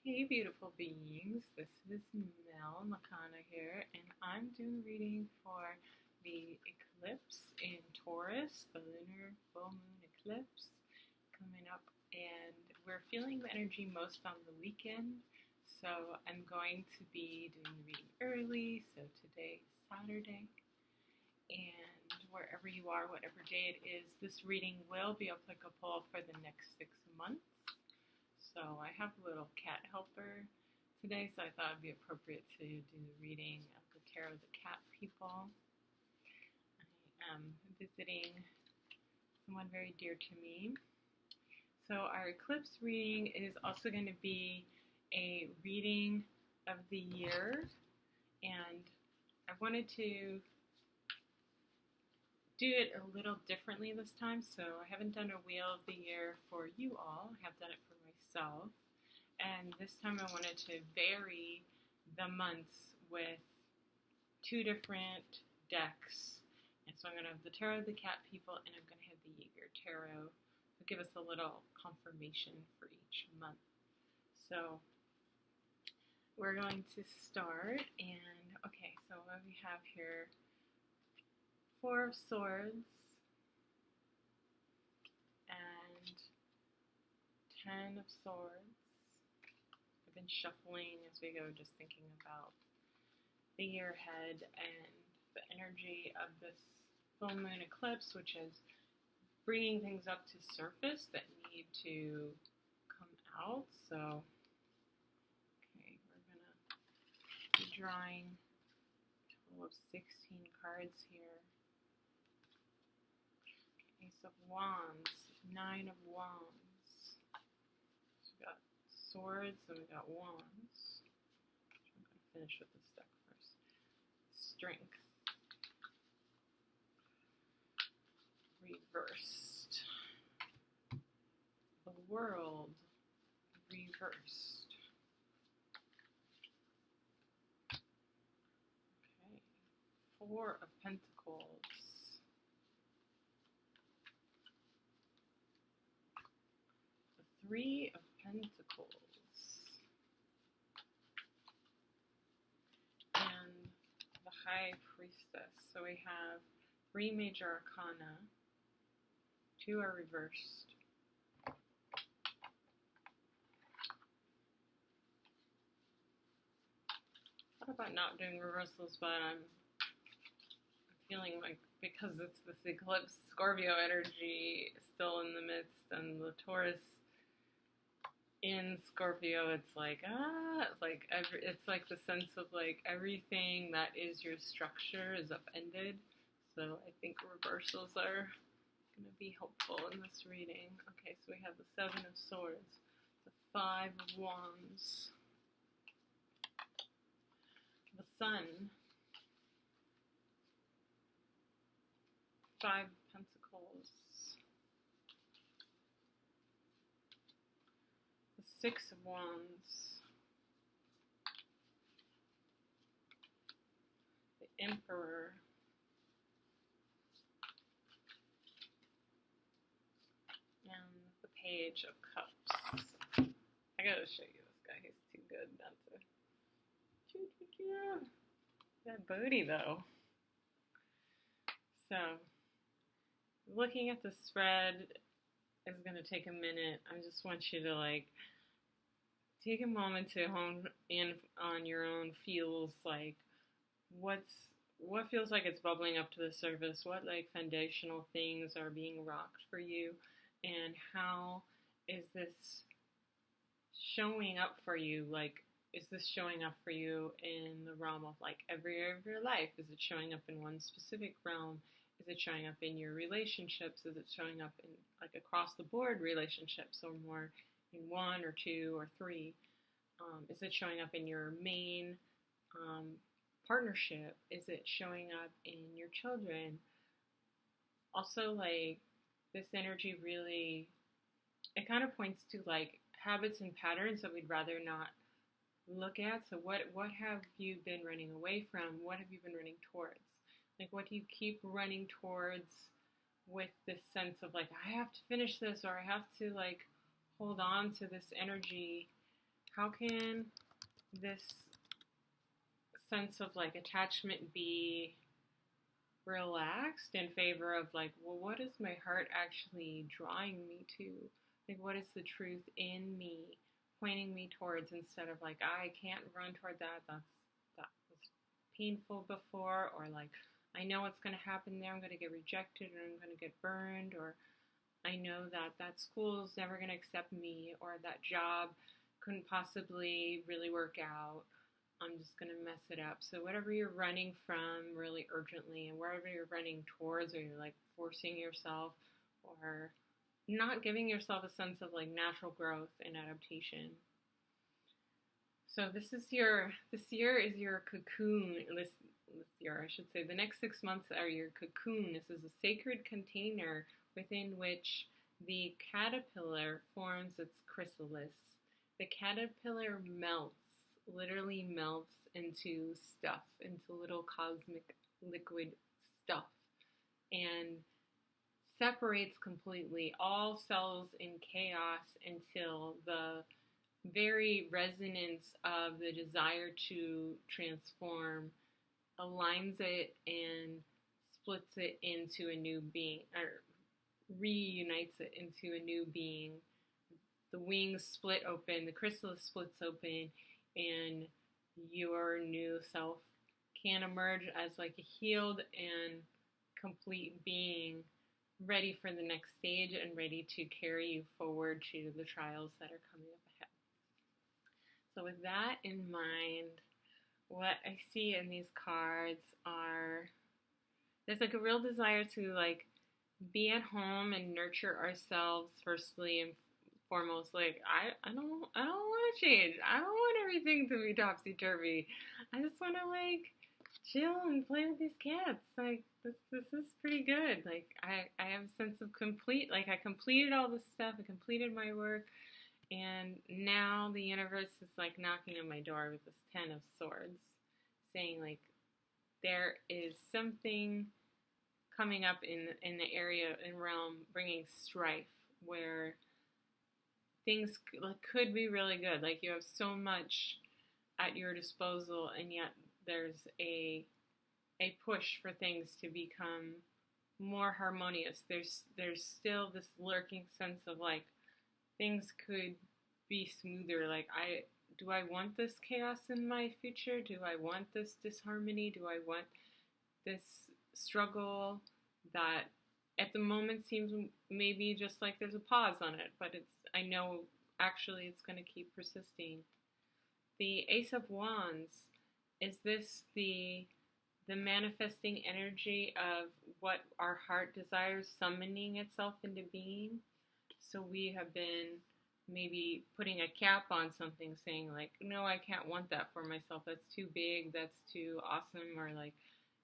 Hey, beautiful beings. This is Mel Makana here, and I'm doing a reading for the eclipse in Taurus, the lunar full moon eclipse coming up. And we're feeling the energy most on the weekend, so I'm going to be doing the reading early. So today is Saturday, and wherever you are, whatever day it is, this reading will be applicable for the next 6 months. So I have a little cat helper today, so I thought it'd be appropriate to do the reading of the tarot of the cat people. I am visiting someone very dear to me. So our eclipse reading is also going to be a reading of the year, and I wanted to do it a little differently this time. So I haven't done a wheel of the year for you all. I have done it for myself. And this time I wanted to vary the months with two different decks. And so I'm going to have the Tarot of the Cat People and I'm going to have the Jaeger Tarot to give us a little confirmation for each month. So we're going to start. And okay, so what we have here, Four of Swords and Ten of Swords. I've been shuffling as we go, just thinking about the year ahead and the energy of this full moon eclipse, which is bringing things up to surface that need to come out. So, okay, we're going to be drawing a total of 16 cards here. Ace of Wands, Nine of Wands. So we got Swords and we got Wands. I'm going to finish with this deck first. Strength. Reversed. The World. Reversed. Okay. Four of Pentacles. Three of Pentacles and the High Priestess. So we have three major arcana, two are reversed. Thought about not doing reversals, but I'm feeling like because it's this eclipse Scorpio energy still in the midst and the Taurus in Scorpio, it's like it's like the sense of like everything that is your structure is upended. So I think reversals are going to be helpful in this reading. Okay, so we have the Seven of Swords, the Five of Wands, the Sun, Five of Pentacles, the Six of Wands, the Emperor, and the Page of Cups. I gotta show you this guy. He's too good not to. That booty though. So, looking at the spread is gonna take a minute. I just want you to like take a moment to hone in on your own feels, like what feels like it's bubbling up to the surface, what like foundational things are being rocked for you, and how is this showing up for you? Like, is this showing up for you in the realm of like every area of your life? Is it showing up in one specific realm? Is it showing up in your relationships? Is it showing up in like across the board relationships, or more in one or two or three? Is it showing up in your main partnership? Is it showing up in your children? Also, like, this energy really, it kind of points to like habits and patterns that we'd rather not look at. So what have you been running away from? What have you been running towards? Like, what do you keep running towards with this sense of like, I have to finish this, or I have to like hold on to this energy how can this sense of like attachment be relaxed in favor of like, well, what is my heart actually drawing me to? Like, what is the truth in me pointing me towards, instead of like, I can't run toward that. That was painful before, or like, I know what's going to happen there. I'm going to get rejected, or I'm going to get burned, or I know that that school is never going to accept me, or that job couldn't possibly really work out. I'm just going to mess it up. So whatever you're running from really urgently, and wherever you're running towards, or you're like forcing yourself or not giving yourself a sense of like natural growth and adaptation. So this year is your cocoon. This year, I should say, the next 6 months are your cocoon. This is a sacred container within which the caterpillar forms its chrysalis. The caterpillar melts, literally melts into stuff, into little cosmic liquid stuff, and separates completely, all cells in chaos, until the very resonance of the desire to transform aligns it and splits it into a new being, or reunites it into a new being. The wings split open, the chrysalis splits open, and your new self can emerge as like a healed and complete being, ready for the next stage and ready to carry you forward to the trials that are coming up ahead. So with that in mind, what I see in these cards are, there's like a real desire to like be at home and nurture ourselves firstly and foremost. Like I don't want to change. I don't want everything to be topsy-turvy. I just want to like chill and play with these cats. Like this is pretty good. Like I have a sense of complete, like I completed all this stuff. I completed my work, and now the universe is like knocking on my door with this 10 of Swords, saying like there is something coming up in the area and realm, bringing strife, where things like could be really good. Like you have so much at your disposal, and yet there's a push for things to become more harmonious. There's still this lurking sense of like things could be smoother. Like do I want this chaos in my future? Do I want this disharmony? Do I want this struggle that at the moment seems maybe just like there's a pause on it, but I know actually it's going to keep persisting. The Ace of Wands, is this the manifesting energy of what our heart desires summoning itself into being? So we have been maybe putting a cap on something, saying like, no, I can't want that for myself. That's too big. That's too awesome. Or like,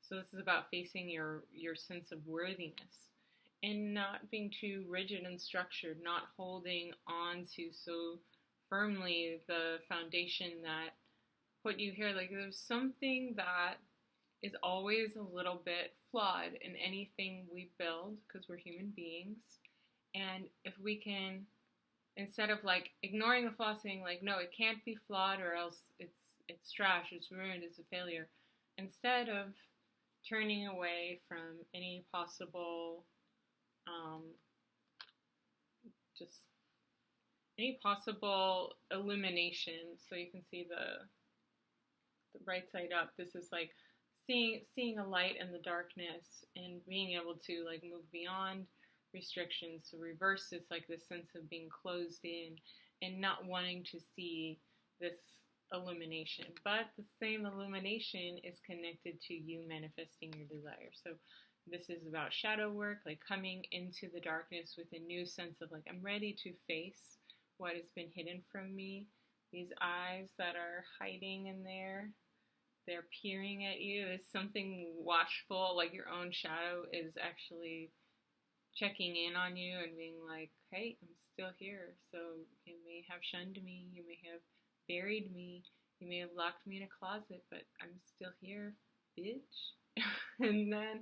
so this is about facing your sense of worthiness and not being too rigid and structured, not holding on to so firmly the foundation that put you here. Like there's something that is always a little bit flawed in anything we build, because we're human beings. And if we can, instead of like ignoring the flaw, saying like, no, it can't be flawed or else it's trash, it's ruined, it's a failure, instead of turning away from any possible just any possible illumination. So you can see the right side up. This is like seeing a light in the darkness and being able to like move beyond restrictions. So reverse is like this sense of being closed in and not wanting to see this illumination. But the same illumination is connected to you manifesting your desire. So this is about shadow work, like coming into the darkness with a new sense of like, I'm ready to face what has been hidden from me. These eyes that are hiding in there, they're peering at you. It's something watchful, like your own shadow is actually checking in on you and being like, hey, I'm still here. So you may have shunned me, you may have buried me, you may have locked me in a closet, but I'm still here, bitch. And then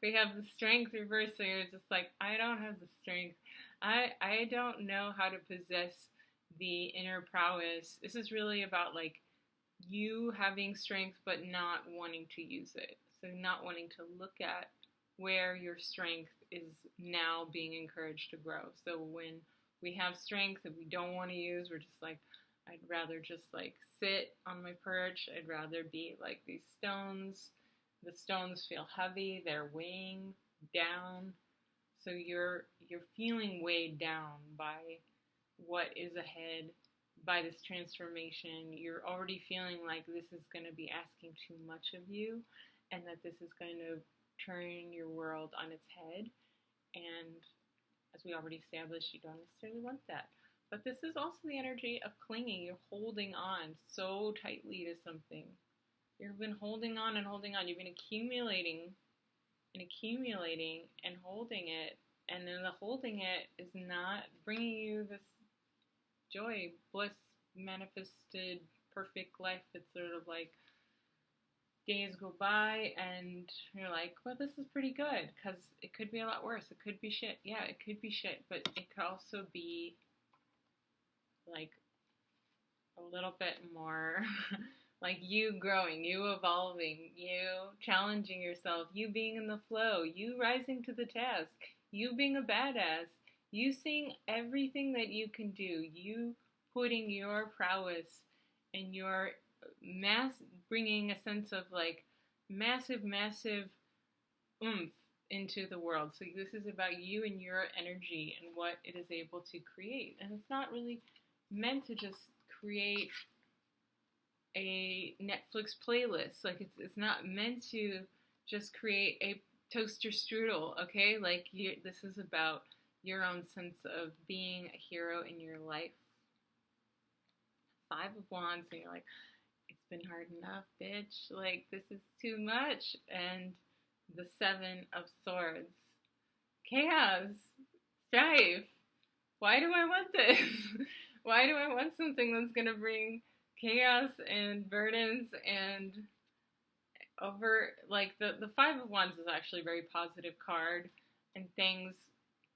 we have the strength reverse, where you're just like, I don't have the strength. I don't know how to possess the inner prowess. This is really about like you having strength but not wanting to use it. So not wanting to look at where your strength is now being encouraged to grow. So when we have strength that we don't want to use, we're just like, I'd rather just like sit on my perch. I'd rather be like these stones. The stones feel heavy, they're weighing down. So you're feeling weighed down by what is ahead, by this transformation. You're already feeling like this is going to be asking too much of you, and that this is going to turn your world on its head. And as we already established, you don't necessarily want that. But this is also the energy of clinging. You're holding on so tightly to something. You've been holding on and holding on. You've been accumulating and accumulating and holding it. And then the holding it is not bringing you this joy, bliss, manifested, perfect life. It's sort of like days go by and you're like, well, this is pretty good, because it could be a lot worse. It could be shit. Yeah, it could be shit, but it could also be like a little bit more like you growing, you evolving, you challenging yourself, you being in the flow, you rising to the task, you being a badass, you seeing everything that you can do, you putting your prowess and your bringing a sense of like massive oomph into the world. So this is about you and your energy and what it is able to create. And it's not really meant to just create a Netflix playlist. Like it's not meant to just create a toaster strudel, okay? Like this is about your own sense of being a hero in your life. 5 of Wands, and you're like, it's been hard enough, bitch. Like, this is too much. And the 7 of Swords. Chaos. Strife. Why do I want this? Why do I want something that's going to bring chaos and burdens and over, like, the 5 of Wands is actually a very positive card, and things,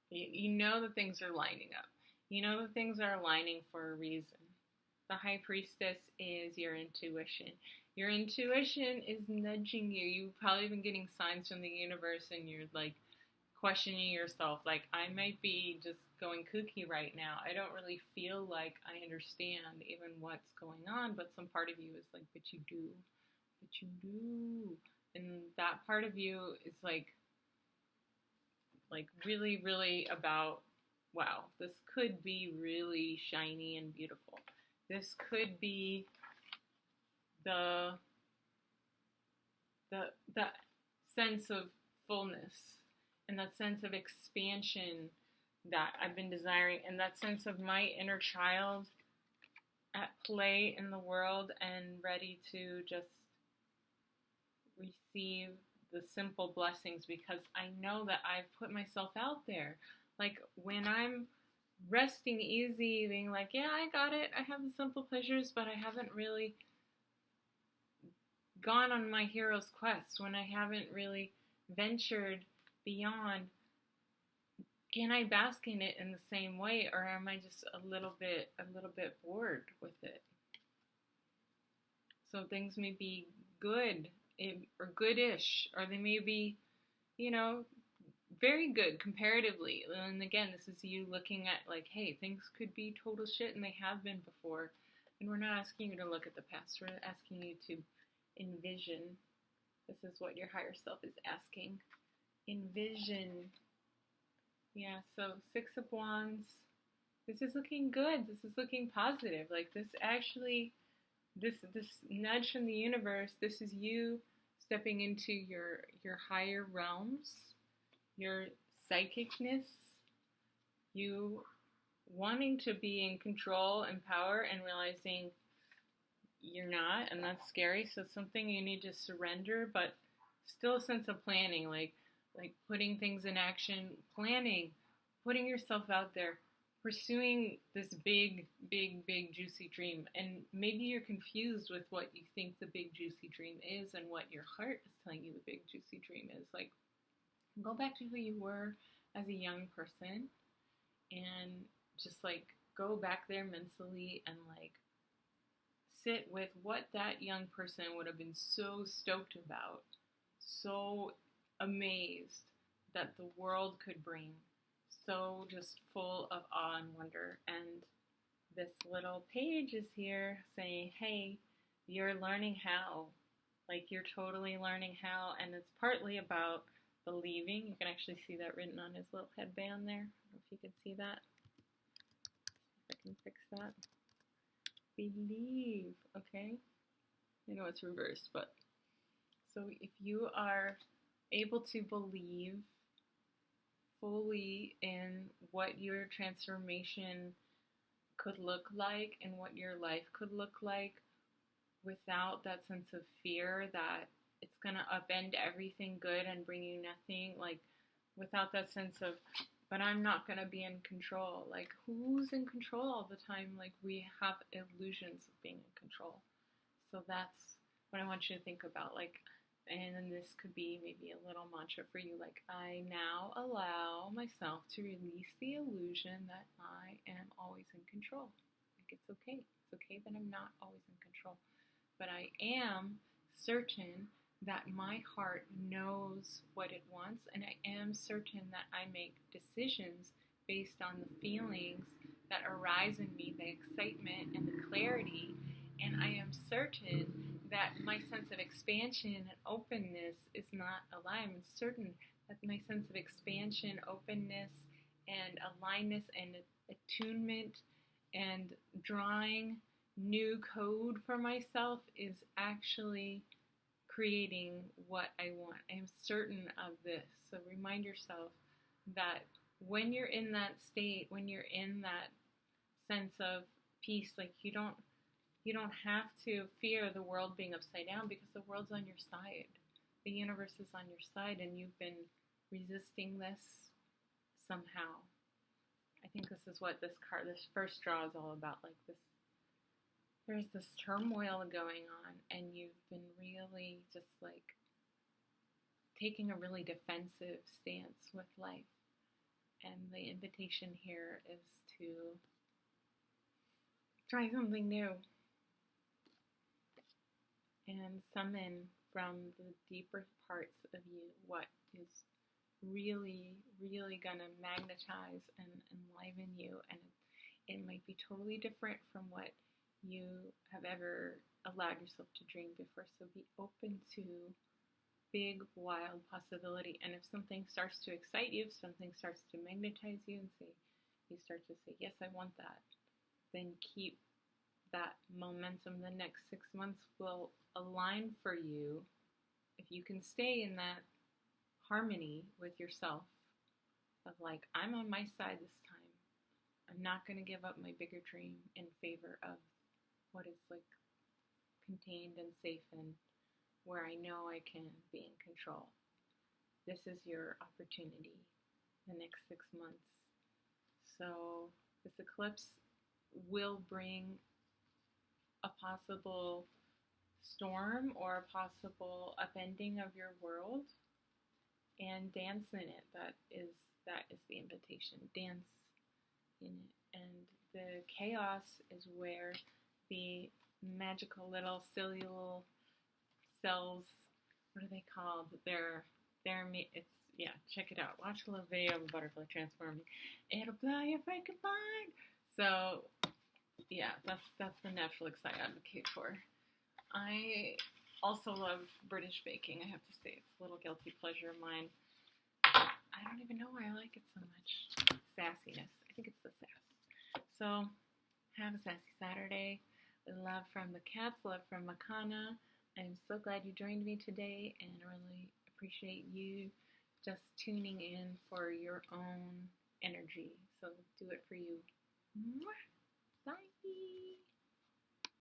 you know that things are lining up. You know that things are aligning for a reason. The High Priestess is your intuition. Your intuition is nudging you. You've probably been getting signs from the universe and you're like questioning yourself. Like, I might be just going kooky right now. I don't really feel like I understand even what's going on, but some part of you is like, but you do. But you do. And that part of you is like really, really about, wow, this could be really shiny and beautiful. This could be the sense of fullness and that sense of expansion that I've been desiring, and that sense of my inner child at play in the world and ready to just receive the simple blessings, because I know that I've put myself out there. Like, when I'm resting easy, being like, yeah, I got it, I have the simple pleasures, but I haven't really gone on my hero's quest, when I haven't really ventured beyond, can I bask in it in the same way, or am I just a little bit bored with it? So things may be good or goodish, or they may be, very good comparatively. And again, this is you looking at like, hey, things could be total shit, and they have been before. And we're not asking you to look at the past. We're asking you to envision. This is what your higher self is asking. Envision. Yeah, so 6 of Wands. This is looking good. This is looking positive. Like, this actually, this nudge from the universe, this is you stepping into your higher realms, your psychicness, you wanting to be in control and power and realizing you're not, and that's scary. So it's something you need to surrender, but still a sense of planning, like putting things in action, planning, putting yourself out there, pursuing this big, juicy dream. And maybe you're confused with what you think the big, juicy dream is and what your heart is telling you the big, juicy dream is. Like, go back to who you were as a young person and just like go back there mentally and like sit with what that young person would have been so stoked about, so amazed that the world could bring, so just full of awe and wonder. And this little page is here saying, hey, you're learning how. Like, you're totally learning how, and it's partly about believing. You can actually see that written on his little headband there. I don't know if you can see that. If I can fix that. Believe, okay? I know it's reversed, but so if you are able to believe fully in what your transformation could look like and what your life could look like without that sense of fear that it's going to upend everything good and bring you nothing, like without that sense of, but I'm not going to be in control. Like, who's in control all the time? Like, we have illusions of being in control. So that's what I want you to think about. Like, and then this could be maybe a little mantra for you. Like, I now allow myself to release the illusion that I am always in control. Like, it's okay. It's okay that I'm not always in control. But I am certain that my heart knows what it wants, and I am certain that I make decisions based on the feelings that arise in me, the excitement and the clarity, and I am certain that my sense of expansion and openness is not a lie. I'm certain that my sense of expansion, openness, and alignedness and attunement and drawing new code for myself is actually creating what I want. I am certain of this. So remind yourself that when you're in that state, when you're in that sense of peace, like you don't have to fear the world being upside down, because the world's on your side. The universe is on your side, and you've been resisting this somehow. I think this is what this first draw is all about. Like this, there's this turmoil going on, and you've been really just like taking a really defensive stance with life. And the invitation here is to try something new and summon from the deeper parts of you what is really, really going to magnetize and enliven you. And it might be totally different from what you have ever allowed yourself to dream before. So be open to big, wild possibility. And if something starts to excite you, if something starts to magnetize you and you start to say, yes, I want that, then keep that momentum. The next 6 months will align for you if you can stay in that harmony with yourself of like, I'm on my side this time. I'm not going to give up my bigger dream in favor of what is like contained and safe and where I know I can be in control. This is your opportunity the next 6 months. So this eclipse will bring a possible storm or a possible upending of your world, and dance in it. That is the invitation. Dance in it. And the chaos is where the magical little cellular cells, what are they called? Check it out. Watch a little video of a butterfly transforming. It'll blow your freaking mind. So, yeah, that's the natural excitement I advocate for. I also love British baking, I have to say. It's a little guilty pleasure of mine. I don't even know why I like it so much. Sassiness. I think it's the sass. So, have a sassy Saturday. Love from the cats, love from Makana. I'm so glad you joined me today, and I really appreciate you just tuning in for your own energy. So do it for you. Bye.